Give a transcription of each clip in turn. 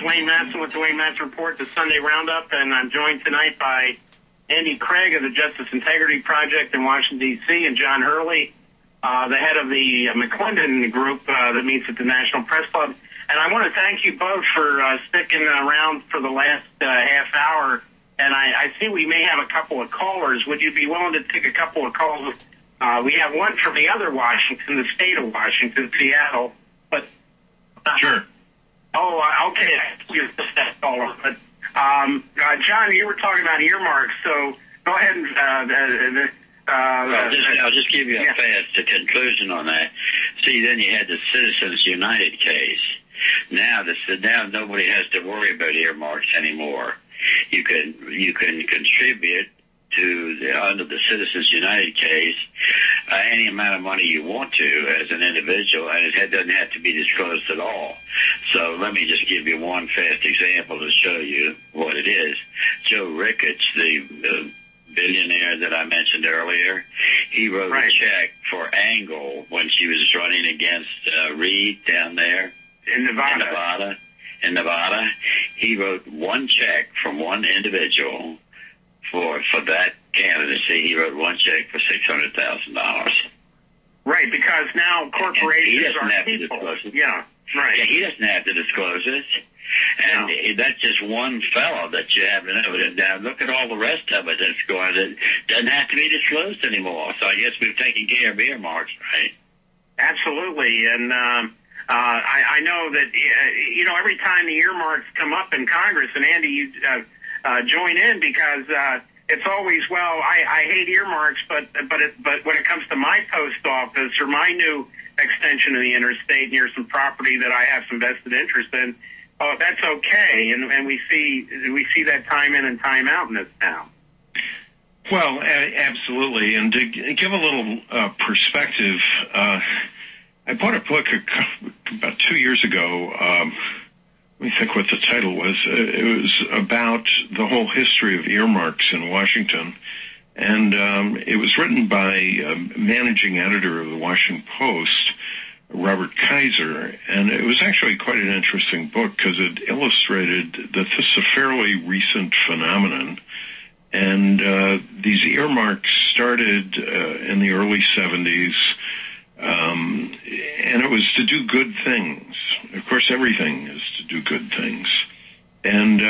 Dwayne Madsen with the Dwayne Madsen Report, the Sunday Roundup, and I'm joined tonight by Andy Craig of the Justice Integrity Project in Washington, D.C., and John Hurley, the head of the McClendon group that meets at the National Press Club. And I want to thank you both for sticking around for the last half hour. And I see we may have a couple of callers. Would you be willing to take a couple of calls? We have one from the other Washington, the state of Washington, Seattle. But sure. Oh, okay. You're just that caller. But John, you were talking about earmarks, so go ahead and. I'll just give you a fast conclusion on that. See, then you had the Citizens United case. Now nobody has to worry about earmarks anymore. You can contribute to under the Citizens United case any amount of money you want to as an individual, and it doesn't have to be disclosed at all. So let me just give you one fast example to show you what it is. Joe Ricketts, the billionaire that I mentioned earlier, he wrote a check for Angle when she was running against Reed down there in Nevada. In Nevada, he wrote one check from one individual for that candidacy. He wrote one check for $600,000. Right, because now corporations are people. Yeah, right. Yeah, he doesn't have to disclose it. And that's just one fellow that you have to know. Now, look at all the rest of it that's going on. It doesn't have to be disclosed anymore. So I guess we've taken care of earmarks, right? Absolutely. And I know that, every time the earmarks come up in Congress, and Andy, you join in because it's always, I hate earmarks, but when it comes to my post office or my new extension of the interstate near some property that I have some vested interest in, that's okay, and we see that time in and time out in this town. Well, absolutely, and to give a little perspective, I bought a book about 2 years ago. Let me think what the title was. It was about the whole history of earmarks in Washington, and it was written by managing editor of the Washington Post, Robert Kaiser, and it was actually quite an interesting book because it illustrated that this is a fairly recent phenomenon, and these earmarks started in the early 70s, and it was to do good things. Of course, everything is to do good things, and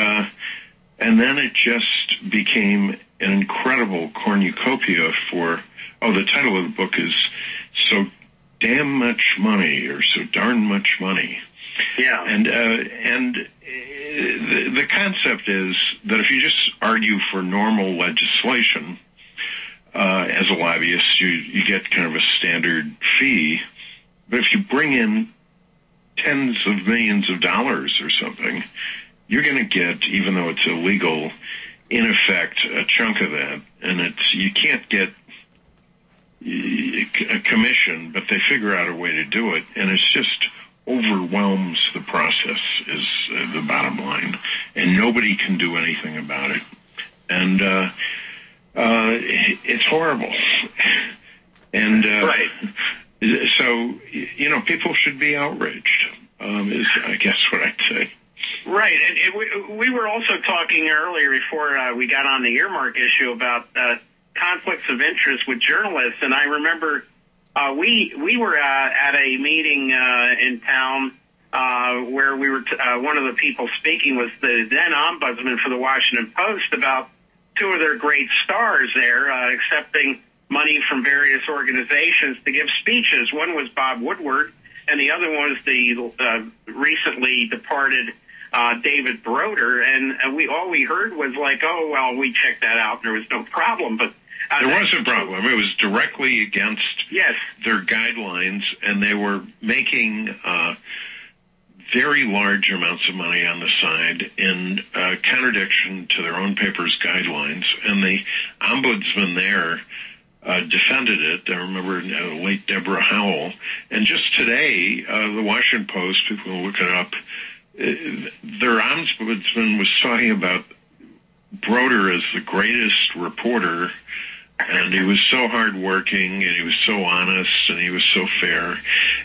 then it just became an incredible cornucopia for. The title of the book is So Damn Much Money, or So Darn Much Money. Yeah. And the concept is that if you just argue for normal legislation, as a lobbyist, you get kind of a standard fee. But if you bring in tens of millions of dollars or something, you're going to get, even though it's illegal, in effect, a chunk of that. And you can't get a commission, but they figure out a way to do it, and it just overwhelms the process is the bottom line, and nobody can do anything about it. And it's horrible. And right. So, people should be outraged, is, I guess, what I'd say. Right. And we were also talking earlier before we got on the earmark issue about conflicts of interest with journalists, and I remember we were at a meeting in town where we were one of the people speaking was the then ombudsman for the Washington Post about two of their great stars there accepting money from various organizations to give speeches. One was Bob Woodward, and the other one was the recently departed David Broder, and all we heard was like, we checked that out, and there was no problem, but there was a problem. It was directly against their guidelines, and they were making very large amounts of money on the side in contradiction to their own paper's guidelines. And the ombudsman there defended it. I remember late Deborah Howell. And just today, the Washington Post, people will look it up, their ombudsman was talking about Broder as the greatest reporter And he was so hardworking, and he was so honest, and he was so fair.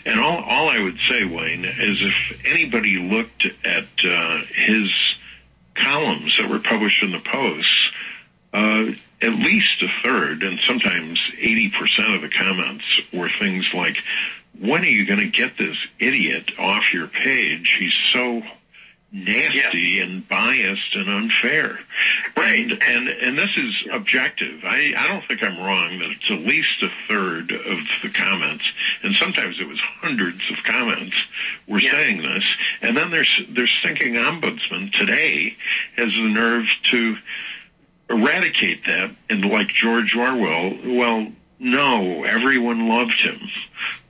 And all I would say, Wayne, is if anybody looked at his columns that were published in the Post, at least a third, and sometimes 80% of the comments were things like, when are you going to get this idiot off your page? He's so nasty and biased and unfair. Right. And this is objective. I don't think I'm wrong that it's at least a third of the comments, and sometimes it was hundreds of comments, were saying this. And then their stinking ombudsman today has the nerve to eradicate that, and like George Orwell, well, no, everyone loved him.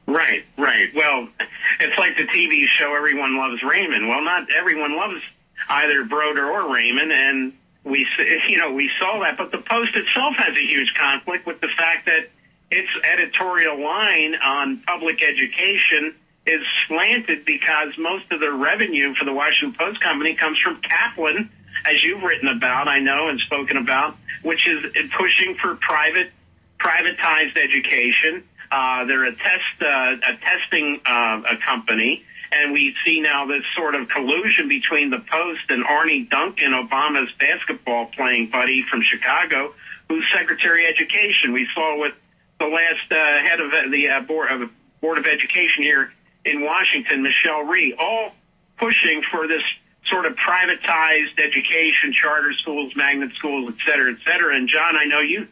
Right. Well, it's like the TV show Everyone Loves Raymond. Well, not everyone loves either Broder or Raymond, and we saw that. But the Post itself has a huge conflict with the fact that its editorial line on public education is slanted because most of the revenue for the Washington Post Company comes from Kaplan, as you've written about, I know, and spoken about, which is pushing for privatized education. They're a testing company, and we see now this sort of collusion between the Post and Arnie Duncan, Obama's basketball playing buddy from Chicago, who's Secretary of Education. We saw with the last head of the Board of Education here in Washington, Michelle Rhee, all pushing for this sort of privatized education, charter schools, magnet schools, et cetera, et cetera. And John, I know you've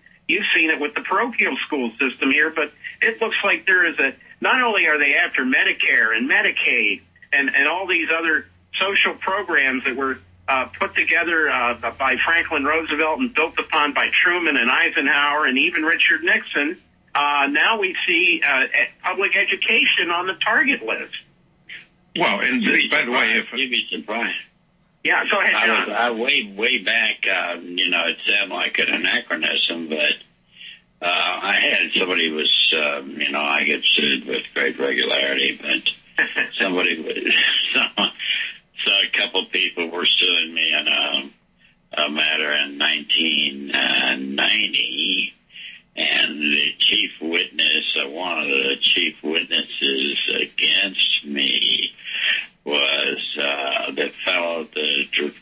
seen it with the parochial school system here, but it looks like there is not only are they after Medicare and Medicaid and all these other social programs that were put together by Franklin Roosevelt and built upon by Truman and Eisenhower and even Richard Nixon, now we see public education on the target list. Well, and by the way, you'd be surprised. Yeah, go ahead, John. I way back, it sounded like an anachronism, but I had somebody was, I get sued with great regularity, but somebody was, so a couple people were suing me on a matter in 1990, and the chief witness, one of the chief witnesses against me was the fellow that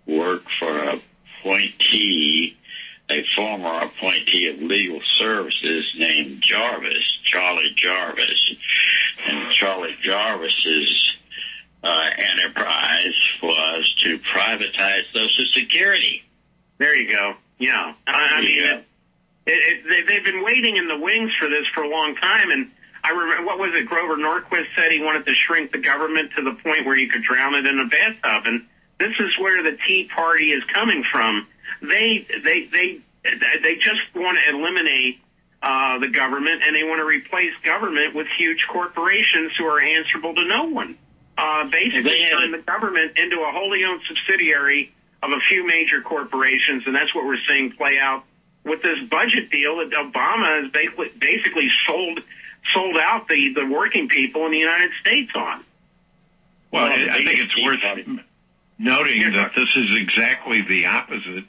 worked for a former appointee of legal services named Charlie Jarvis. And Charlie Jarvis's enterprise was to privatize Social Security. There you go. Yeah. They've been waiting in the wings for this for a long time, and I remember, what was it, Grover Norquist said he wanted to shrink the government to the point where you could drown it in a bathtub, and this is where the Tea Party is coming from. They just want to eliminate the government, and they want to replace government with huge corporations who are answerable to no one. Basically turn the government into a wholly owned subsidiary of a few major corporations, and that's what we're seeing play out with this budget deal that Obama has basically sold out the working people in the United States on. Well, I think it's worth noting that this is exactly the opposite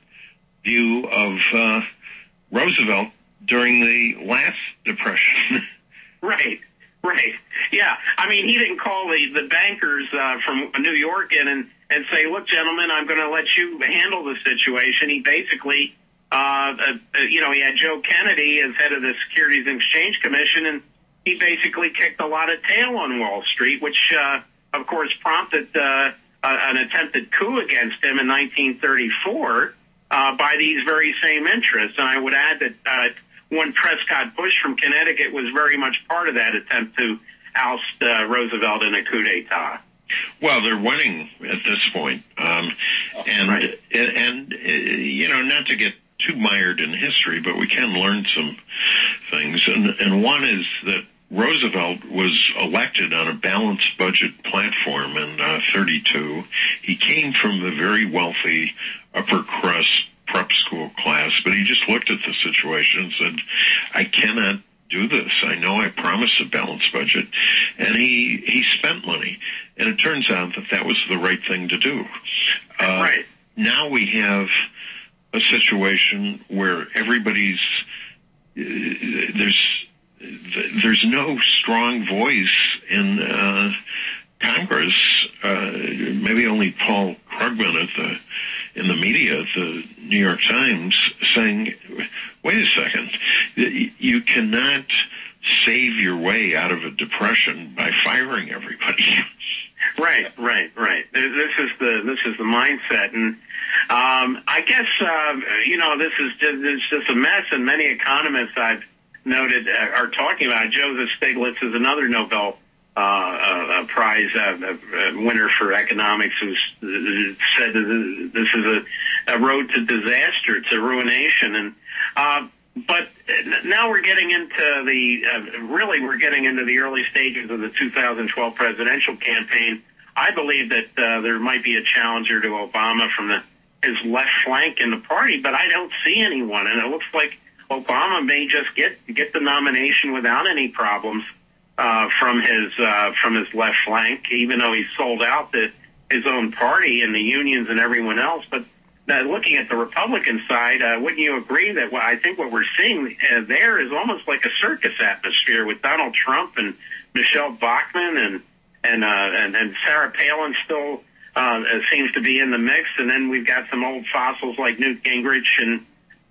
view of Roosevelt during the last Depression. Right. Yeah. I mean, he didn't call the bankers from New York in and say, look, gentlemen, I'm going to let you handle the situation. He basically, he had Joe Kennedy as head of the Securities and Exchange Commission, and he basically kicked a lot of tail on Wall Street, which, of course, prompted an attempted coup against him in 1934 by these very same interests. And I would add that one Prescott Bush from Connecticut was very much part of that attempt to oust Roosevelt in a coup d'etat. Well, they're winning at this point. Not to get too mired in history, but we can learn some things. And one is that Roosevelt was elected on a balanced budget platform in 32. He came from the very wealthy upper crust prep school class, but he just looked at the situation and said, I cannot do this. I know I promised a balanced budget. And he spent money. And it turns out that was the right thing to do. Now we have a situation where everybody's there's no strong voice in Congress. Maybe only Paul Krugman in the media at the New York Times saying, "Wait a second, you cannot save your way out of a depression by firing everybody." Right. This is the mindset, and I guess this is just a mess. And many economists I've noted are talking about it. Joseph Stiglitz is another Nobel Prize winner for economics, who said that this is a road to disaster, to ruination, and. But now we're getting into the early stages of the 2012 presidential campaign. I believe that there might be a challenger to Obama from his left flank in the party, but I don't see anyone, and it looks like Obama may just get the nomination without any problems from his left flank, even though he's sold out his own party and the unions and everyone else. But looking at the Republican side, wouldn't you agree that I think what we're seeing there is almost like a circus atmosphere with Donald Trump and Michelle Bachmann and Sarah Palin still seems to be in the mix, and then we've got some old fossils like Newt Gingrich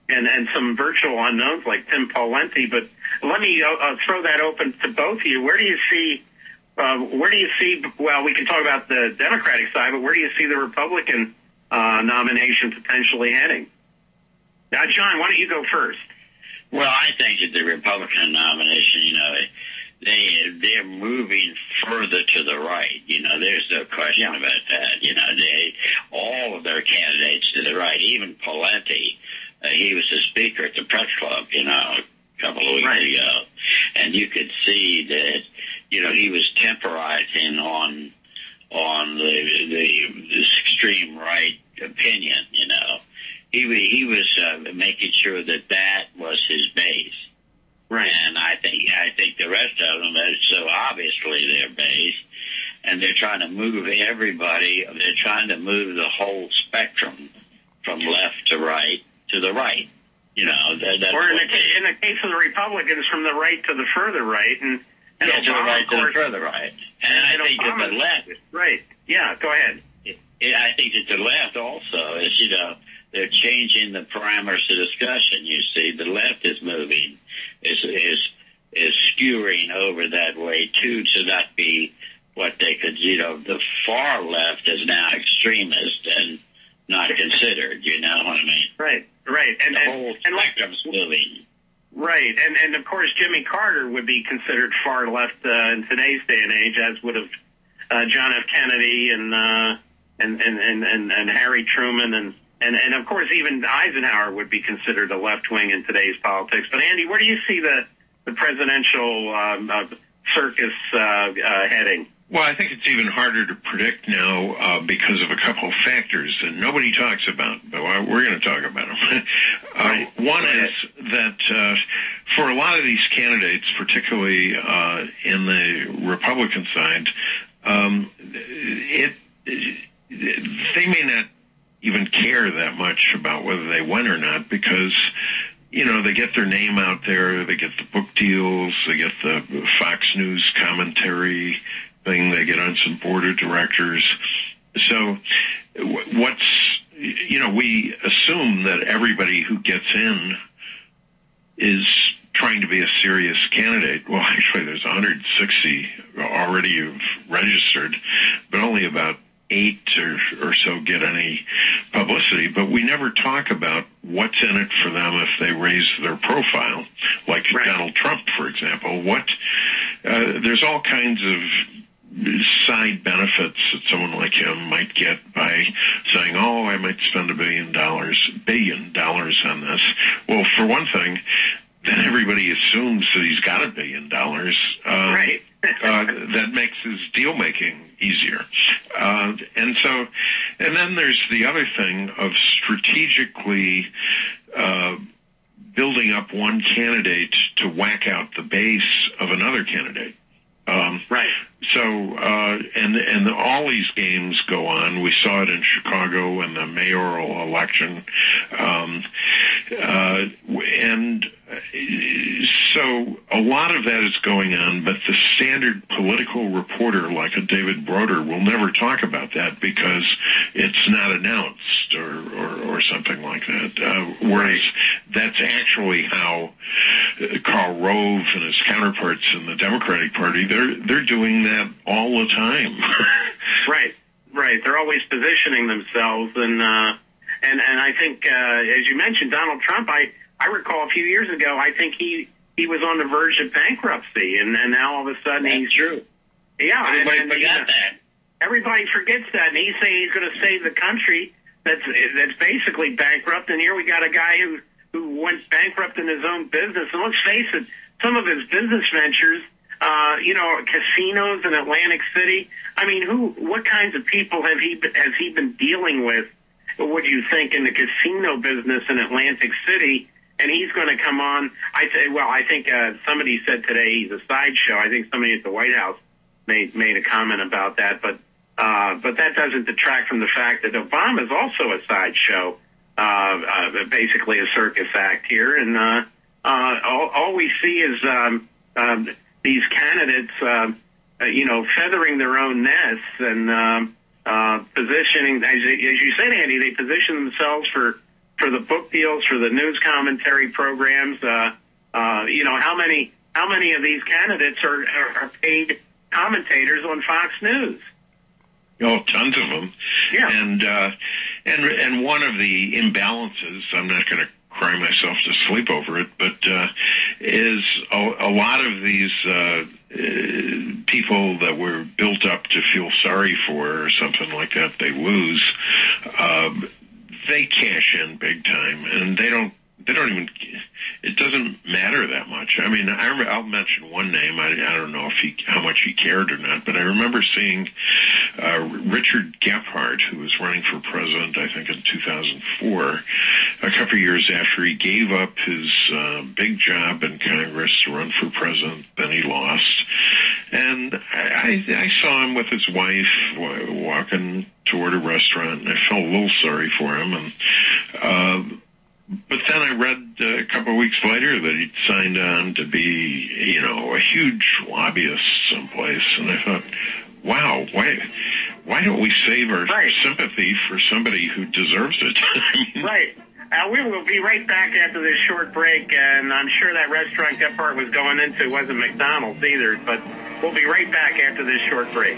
and some virtual unknowns like Tim Pawlenty. But let me throw that open to both of you. Where do you see? Well, we can talk about the Democratic side, but where do you see the Republican nomination potentially heading? Now, John, why don't you go first? Well, I think that the Republican nomination, they're moving further to the right. There's no question about that. All of their candidates to the right, even Pawlenty, he was the speaker at the press club, a couple of weeks ago, and you could see that, he was temporizing on the extreme right opinion. He was making sure that was his base. Right. And I think the rest of them are so obviously their base, and they're trying to move everybody. They're trying to move the whole spectrum from left to right to the right. That's or in the case of the Republicans, from the right to the further right, and to the right to the further right. And I think that the left. Right. Yeah. Go ahead. I think that the left also is, they're changing the parameters of discussion. You see, the left is moving, is skewing over that way too, to not be what they could. The far left is now extremist and not considered. You know what I mean? Right. And the whole spectrum's moving. Right, and of course Jimmy Carter would be considered far left in today's day and age, as would have John F. Kennedy and Harry Truman and of course even Eisenhower would be considered a left wing in today's politics. But Andy, where do you see the presidential circus heading? Well, I think it's even harder to predict now because of a couple of factors that nobody talks about, but we're going to talk about them. One is that for a lot of these candidates, particularly in the Republican side, they may not even care that much about whether they win or not, because they get their name out there, they get the book deals, they get the Fox News commentary thing, they get on some board of directors. So we assume that everybody who gets in is trying to be a serious candidate. Well, actually, there's 160 already who've registered, but only about 8 or so get any publicity. But we never talk about what's in it for them if they raise their profile, like Donald Trump, for example. There's all kinds of side benefits that someone like him might get by saying, "Oh, I might spend $1 billion on this." Well, for one thing, then everybody assumes that he's got $1 billion. Right. That makes his deal making easier. And then there's the other thing of strategically building up one candidate to whack out the base of another candidate. Right. So, and all these games go on. We saw it in Chicago in the mayoral election. And so a lot of that is going on, but the standard political reporter like a David Broder will never talk about that because it's not announced or something like that. Whereas that's actually how Karl Rove and his counterparts in the Democratic Party, they're doing that all the time. Right. They're always positioning themselves, and I think, as you mentioned, Donald Trump, I recall a few years ago, I think he was on the verge of bankruptcy, and now all of a sudden That's true. Yeah. Everybody forgot that. Everybody forgets that, and he's saying he's going to save the country that's basically bankrupt, and here we got a guy who went bankrupt in his own business, and let's face it, some of his business ventures, casinos in Atlantic City, I mean, what kinds of people has he been dealing with, what do you think, in the casino business in Atlantic City? And he's going to come on. I think somebody said today he's a sideshow. I think somebody at the White House made a comment about that. But that doesn't detract from the fact that Obama is also a sideshow, basically a circus act here. And all we see is these candidates, feathering their own nests and positioning, as you said, Andy, they position themselves for the book deals, for the news commentary programs. How many of these candidates are paid commentators on Fox News? Oh, tons of them. Yeah. And one of the imbalances, I'm not going to cry myself to sleep over it, but is a lot of these people that were built up to feel sorry for or something like that, they lose. They cash in big time, and they don't even, it doesn't matter that much. I mean, I'll mention one name. I don't know how much he cared or not, but I remember seeing Richard Gephardt, who was running for president, I think in 2004, a couple of years after he gave up his big job in Congress to run for president. Then he lost. And I saw him with his wife walking toward a restaurant, and I felt a little sorry for him. And but then I read a couple of weeks later that he'd signed on to be, a huge lobbyist someplace. And I thought, wow, why don't we save our sympathy for somebody who deserves it? Right. We will be right back after this short break, and I'm sure that restaurant Gephardt was going into wasn't McDonald's either, but we'll be right back after this short break.